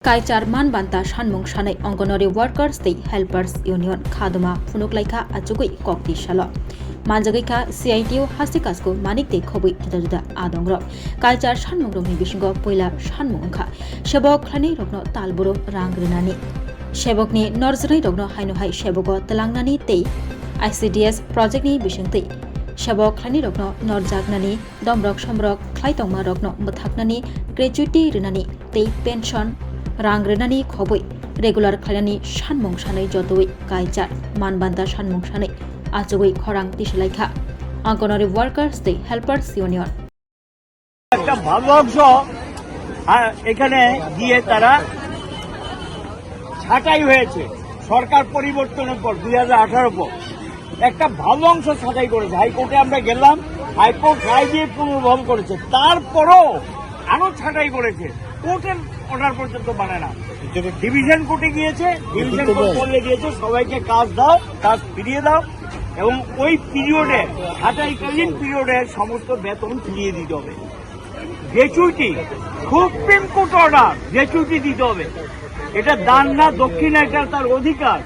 Kaichar Manbanta Shanmung Shanai Anganwadi Workers the Helpers Union Khaduma Phunuklaika Achugui Kokti Shalo Manjagaika CITO Hasikasko Manik de Khobui Juda Adongro Kaichar Shanmung Rongni Bishingo Poila Shanmung Kha Shebok Khani Rogno Talburo Rangrinani Shebokni Norzri Rogno Hainu Shebogo Telangnani Tei ICDS Project ni Bishingti Shebok Khani Rogno Norjagnani Domrok Shamrok Klaitongma Rogno Muthaknani Gratuity Rinani Tei Pension Rangrenani Khobui Regular Khalani Shanmung Shanai Jotoi Kaichar Manbanta Shanmung Shanai Achugui Khorang Tishlaikha Anganwadi Workers the Helpers Union একটা ভালো অংশ এখানে দিয়ে তারা ছাঁটাই হয়েছে সরকার পরিবর্তনের পর 2018 পর একটা ভালো অংশ ছাঁটাই করেছে হাইকোর্টে আমরা গেলাম হাইকোর্ট রায় দিয়ে পুনর্বহাল করেছে তারপরও আরো ছাঁটাই করেছে কোর্টের অর্ডার পর্যন্ত মানে না ডিভিশন কোর্টে গিয়েছে ডিভিশন কোর্ট বলে দিয়েছে সবাইকে কাজ দাও কাজ ফিরিয়ে দাও এবং ওই পিরিয়ডে ছাঁটাইকালীন পিরিয়ডে সমস্ত বেতন ফিরিয়ে দিতে হবে gratuity supreme court order gratuity দিতে হবে এটা দান না দক্ষিণা এটা তার অধিকার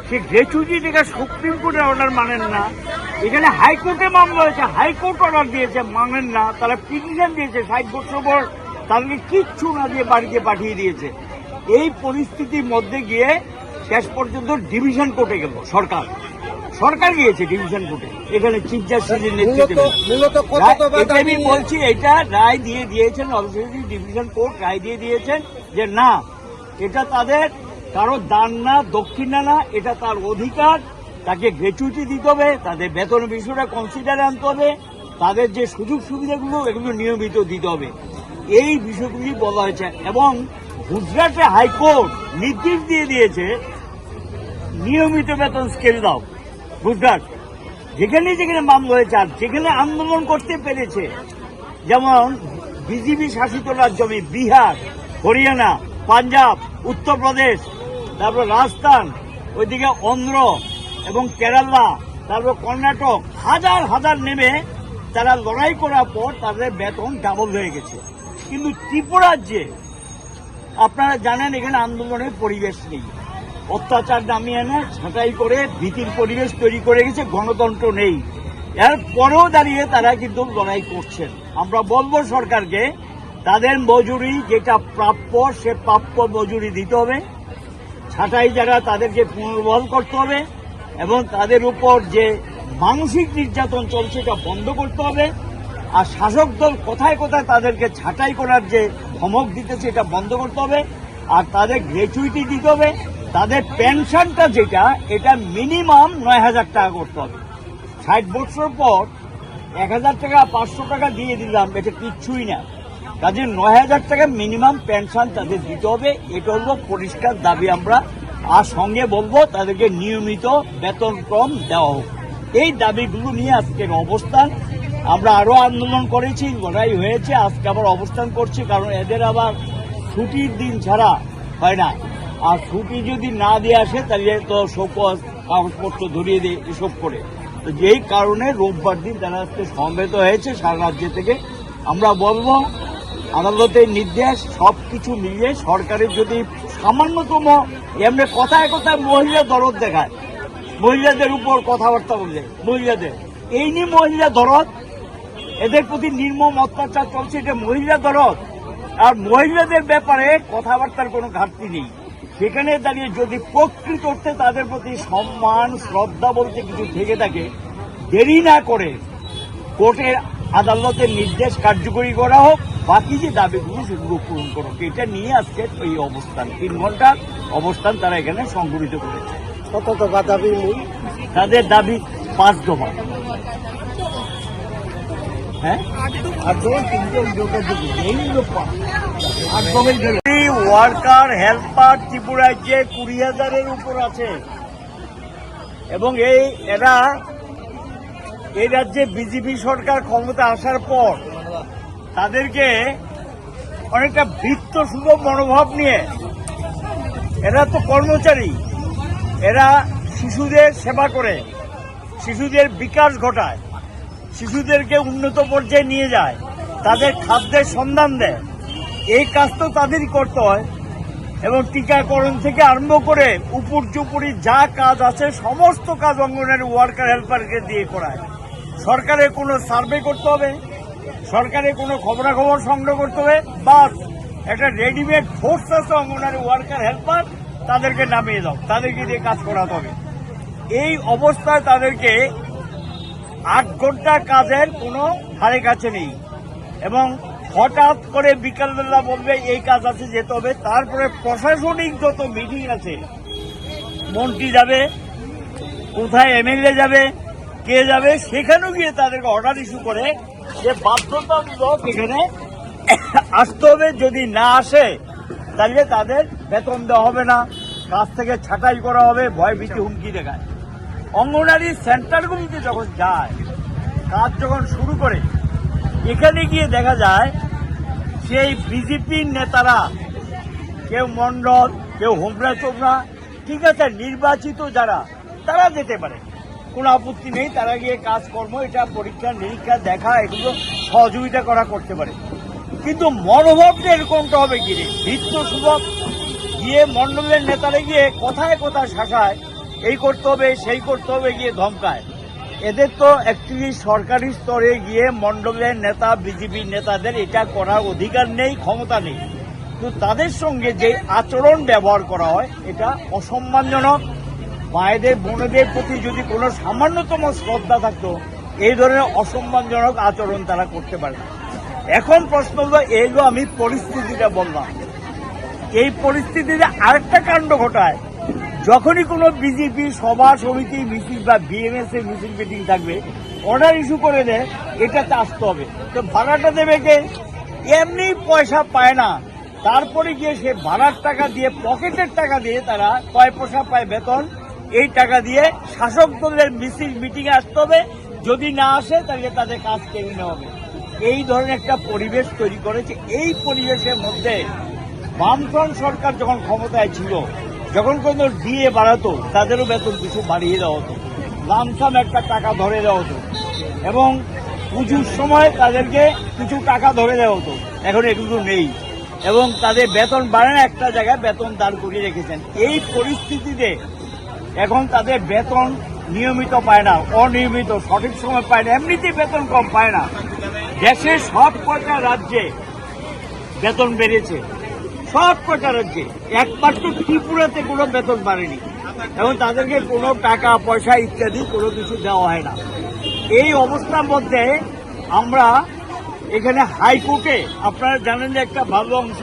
সে গ্র্যাচুইটিটা সুপ্রিম কোর্টের অর্ডার মানেন না এখানে হাইকোর্টে মামলা হয়েছে হাইকোর্ট অর্ডার দিয়েছে মানেন না তারা পিটিশন দিয়েছে 60 বছর পর তাদেরকে কিচ্ছু না দিয়ে বাড়িতে পাঠিয়ে দিয়েছে এই পরিস্থিতির মধ্যে গিয়ে শেষ পর্যন্ত ডিভিশন কোর্টে গেল সরকার গিয়েছে ডিভিশন কোর্টে এখানে চিফ জাস্টিসের নেতৃত্বে আমি বলছি এটা রায় দিয়ে দিয়েছেন অলরেডি ডিভিশন কোর্ট রায় দিয়ে দিয়েছেন যে না এটা তাদের কারো দান না দক্ষিণা না এটা তার অধিকার তাকে গ্র্যাচুইটি দিতে হবে তাদের বেতন বিষয়টা কনসিডারে আনতে হবে তাদের যে সুযোগ সুবিধাগুলো এগুলো নিয়মিত দিতে হবে এই বিষয়গুলি বলা হয়েছে এবং গুজরাটে হাইকোর্ট নির্দেশ দিয়ে দিয়েছে নিয়মিত বেতন স্কেল দাও গুজরাট যেখানে যেখানে মামলা হয়েছে আর যেখানে আন্দোলন করতে পেরেছে যেমন বিজেপি শাসিত রাজ্য বিহার হরিয়ানা পাঞ্জাব উত্তরপ্রদেশ তারপর রাজস্থান ওইদিকে অন্ধ্র এবং কেরালা তারপর কর্ণাটক হাজার হাজার নেমে তারা লড়াই করার পর তাদের বেতন ডাবল হয়ে গেছে কিন্তু ত্রিপুরাজ্যে আপনারা জানেন এখানে আন্দোলনের পরিবেশ নেই অত্যাচার নামিয়ে এনে ছাঁটাই করে ভীতির পরিবেশ তৈরি করে গেছে গণতন্ত্র নেই এর পরেও দাঁড়িয়ে তারা কিন্তু লড়াই করছেন আমরা বলবো সরকারকে তাদের মজুরি যেটা প্রাপ্য সে প্রাপ্য মজুরি দিতে হবে ছাঁটাই যারা তাদেরকে পুনর্বহাল করতে হবে এবং তাদের উপর যে মানসিক নির্যাতন চলছে এটা বন্ধ করতে হবে আর শাসক দল কোথায় কোথায় তাদেরকে ছাঁটাই করার যে ধমক দিতেছে এটা বন্ধ করতে হবে আর তাদের গ্র্যাচুইটি দিতে হবে তাদের পেনশনটা যেটা এটা মিনিমাম 9,000 টাকা করতে হবে 60 বছর পর 1,000 টাকা 500 টাকা দিয়ে দিলাম এটা কিচ্ছুই না কাজে 9,000 টাকা মিনিমাম পেনশন তাদের দিতে হবে এটা হলো পরিষ্কার দাবি আমরা আর সঙ্গে বলবো তাদেরকে নিয়মিত বেতন ক্রম দেওয়া হোক এই দাবিগুলো নিয়ে আজকের অবস্থান আমরা আরো আন্দোলন করেছি লড়াই হয়েছে আজকে আবার অবস্থান করছি কারণ এদের আবার ছুটির দিন ছাড়া হয় না আর ছুটি যদি না দিয়ে আসে তাহলে তো শোকজ কাগজপত্র ধরিয়ে দিয়ে এসব করে তো যেই কারণে রোববার দিন তারা আজকে সমবেত হয়েছে সারা রাজ্য থেকে আমরা বলবো আদালতের নির্দেশ সবকিছু মিলিয়ে সরকারের যদি সামান্যতম এমনি কথায় কথায় মহিলা দরদ দেখায় মহিলাদের উপর কথাবার্তা বলে মহিলাদের এই নিয়ে মহিলা দরদ এদের প্রতি নির্মম অত্যাচার চলছে এটা মহিলা দরদ আর মহিলাদের ব্যাপারে কথাবার্তার কোনো ঘাটতি নেই সেখানে দাঁড়িয়ে যদি প্রকৃত অর্থে তাদের প্রতি সম্মান শ্রদ্ধা বলতে কিছু থেকে থাকে দেরি না করে কোর্টের আদালতের নির্দেশ কার্যকরী করা হোক বাকি যে দাবিগুলো সেগুলো পূরণ করুক এটা নিয়ে আজকে এই অবস্থান 3 ঘন্টার অবস্থান তারা এখানে সংগঠিত করেছে কত দফা দাবি তাদের দাবি 5 দফা হ্যাঁ ওয়ার্কার হেল্পার ত্রিপুরায় যে 20,000-এর উপর আছে এবং এরা এই রাজ্যে বিজেপি সরকার ক্ষমতা আসার পর তাদেরকে অনেকটা বৃত্ত সুলভ মনোভাব নিয়ে এরা তো কর্মচারী এরা শিশুদের সেবা করে শিশুদের বিকাশ ঘটায় শিশুদেরকে উন্নত পর্যায়ে নিয়ে যায় তাদের খাদ্যের সন্ধান দেয় এই কাজ তো তাদেরই করতে হয় এবং টিকাকরণ থেকে আরম্ভ করে উপর্যুপরি যা কাজ আছে সমস্ত কাজ অঙ্গনওয়াড়ি ওয়ার্কার হেল্পারকে দিয়ে করায়। সরকারের কোনো সার্ভে করতে হবে, সরকারের কোনো খবরাখবর সংগ্রহ করতে হবে, বাস একটা রেডিমেড ফোর্স আছে অঙ্গনওয়াড়ি ওয়ার্কার হেল্পার, তাদেরকে নামিয়ে দাও, তাদেরকে দিয়ে কাজ করাতে হবে। এই অবস্থায় তাদেরকে 8 ঘন্টা কাজের কোনো ধারে কাছে নেই এবং হঠাৎ করে বিকালবেলা বলবে এই কাজ আছে যেতে হবে। তারপরে প্রশাসনিক যত মিটিং আছে, মন্ত্রী যাবে, কোথায় এমএলএ যাবে, কে যাবে, সেখানেও গিয়ে তাদেরকে অর্ডার ইস্যু করে যে বাধ্যতামূলক এখানে আসতে হবে, যদি না আসে তাহলে তাদের বেতন দেওয়া হবে না, কাজ থেকে ছাঁটাই করা হবে, ভয় ভীতি হুমকি দেখায়। অঙ্গনওয়াড়ি সেন্টারগুলিতে যখন যায়, কাজ যখন শুরু করে, এখানে গিয়ে দেখা যায় সেই বিজেপির নেতারা, কেউ মন্ডল, কেউ হোমরা চোমরা, ঠিক আছে, নির্বাচিত যারা, তারা যেতে পারে, কোনো আপত্তি নেই, তারা গিয়ে কাজকর্ম এটা পরীক্ষা নিরীক্ষা দেখা এগুলো সহযোগিতা করা করতে পারে। কিন্তু মনোভাবটা এরকমটা হবে কি রে, ভিত্ত সুভব গিয়ে মন্ডলের নেতারা গিয়ে কোথায় কোথায় শাসায়, এই করতে হবে সেই করতে হবে গিয়ে ধমকায়। এদের তো অ্যাকচুয়ালি সরকারি স্তরে গিয়ে মন্ডলের নেতা, বিজেপির নেতাদের এটা করার অধিকার নেই, ক্ষমতা নেই। তো তাদের সঙ্গে যে আচরণ ব্যবহার করা হয় এটা অসম্মানজনক। মায়েদের বোনেদের প্রতি যদি কোনো সামান্যতম শ্রদ্ধা থাকতো, এই ধরনের অসম্মানজনক আচরণ তারা করতে পারে না। এখন প্রশ্ন হলো, এইগুলো আমি পরিস্থিতিটা বললাম, এই পরিস্থিতিতে আরেকটা কাণ্ড ঘটায়, যখনই কোনো বিজেপি সভা সমিতি মিছিল বা বিএমএস এর মিছিল মিটিং থাকবে, অর্ডার ইস্যু করে দেয় এটাতে আসতে হবে, তো ভাড়াটা দেবে কে? এমনি পয়সা পায় না, তারপরে গিয়ে সে ভাড়ার টাকা দিয়ে, পকেটের টাকা দিয়ে তারা কয় পয়সা পায় বেতন, এই টাকা দিয়ে শাসক দলের মিছিল মিটিং এ আসতে হবে, যদি না আসে তাহলে তাদের কাজ কেড়ে নেওয়া হবে। এই ধরনের একটা পরিবেশ তৈরি করেছে। এই পরিবেশের মধ্যে বামফ্রন্ট সরকার যখন ক্ষমতায় ছিল, যখন কোনো ডিএ বাড়াতো, তাদেরও বেতন কিছু বাড়িয়ে দেওয়া হতো, লামসাম একটা টাকা ধরে দেওয়া হতো, এবং পুজোর সময় তাদেরকে কিছু টাকা ধরে দেওয়া হতো। এখন এগুলো নেই এবং তাদের বেতন বাড়ে না, একটা জায়গায় বেতন দাঁড় করিয়ে রেখেছেন। এই পরিস্থিতিতে এখন তাদের বেতন নিয়মিত পায় না, অনিয়মিত, সঠিক সময় পায় না, এমনিতেই বেতন কম পায় না। দেশের সব কয়টা রাজ্যে বেতন বেড়েছে, সব কয়টা রাজ্যে, একমাত্র ত্রিপুরাতে কোনো বেতন বাড়েনি এবং তাদেরকে কোনো টাকা পয়সা ইত্যাদি কোনো কিছু দেওয়া হয় না। এই অবস্থার মধ্যে আমরা এখানে হাইকোর্টে, আপনারা জানেন যে একটা ভালো অংশ